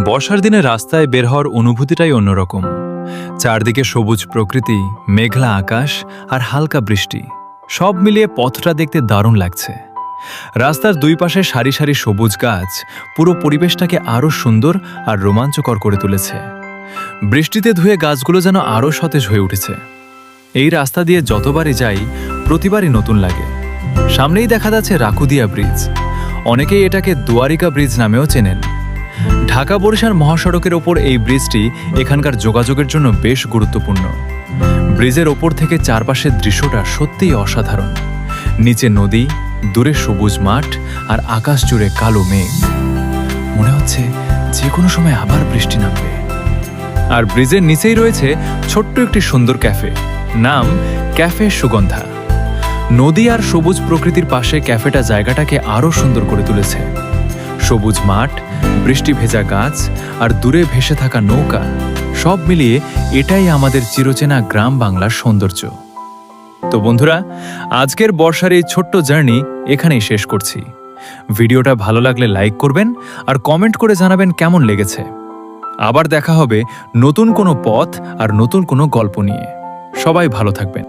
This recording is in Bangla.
বর্ষার দিনে রাস্তায় বের হওয়ার অনুভূতিটাই অন্যরকম। চারদিকে সবুজ প্রকৃতি, মেঘলা আকাশ আর হালকা বৃষ্টি, সব মিলিয়ে পথটা দেখতে দারুণ লাগছে। রাস্তার দুই পাশে সারি সারি সবুজ গাছ পুরো পরিবেশটাকে আরও সুন্দর আর রোমাঞ্চকর করে তুলেছে। বৃষ্টিতে ধুয়ে গাছগুলো যেন আরও সতেজ হয়ে উঠেছে। এই রাস্তা দিয়ে যতবারই যাই প্রতিবারই নতুন লাগে। সামনেই দেখা যাচ্ছে রাকুদিয়া ব্রিজ, অনেকেই এটাকে দুয়ারিকা ব্রিজ নামেও চেনেন। ঢাকা বরিশাল মহাসড়কের ওপর এই ব্রিজটি এখানকার যোগাযোগের জন্য বেশ গুরুত্বপূর্ণ। ব্রিজের ওপর থেকে চারপাশের দৃশ্যটা সত্যিই অসাধারণ। নিচে নদী, দূরে সবুজ মাঠ আর আকাশ জুড়ে কালো মেঘ। মনে হচ্ছে যে কোনো সময় আবার বৃষ্টি নামবে। আর ব্রিজের নিচেই রয়েছে ছোট্ট একটি সুন্দর ক্যাফে, নাম ক্যাফে সুগন্ধা। নদী আর সবুজ প্রকৃতির পাশে ক্যাফেটা জায়গাটাকে আরও সুন্দর করে তুলেছে। সবুজ মাঠ, বৃষ্টি ভেজা গাছ আর দূরে ভেসে থাকা নৌকা, সব মিলিয়ে এটাই আমাদের চিরচেনা গ্রাম বাংলার সৌন্দর্য। তো বন্ধুরা, আজকের বর্ষার এই ছোট্ট জার্নি এখানেই শেষ করছি। ভিডিওটা ভালো লাগলে লাইক করবেন আর কমেন্ট করে জানাবেন কেমন লেগেছে। আবার দেখা হবে নতুন কোনো পথ আর নতুন কোনো গল্প নিয়ে। সবাই ভালো থাকবেন।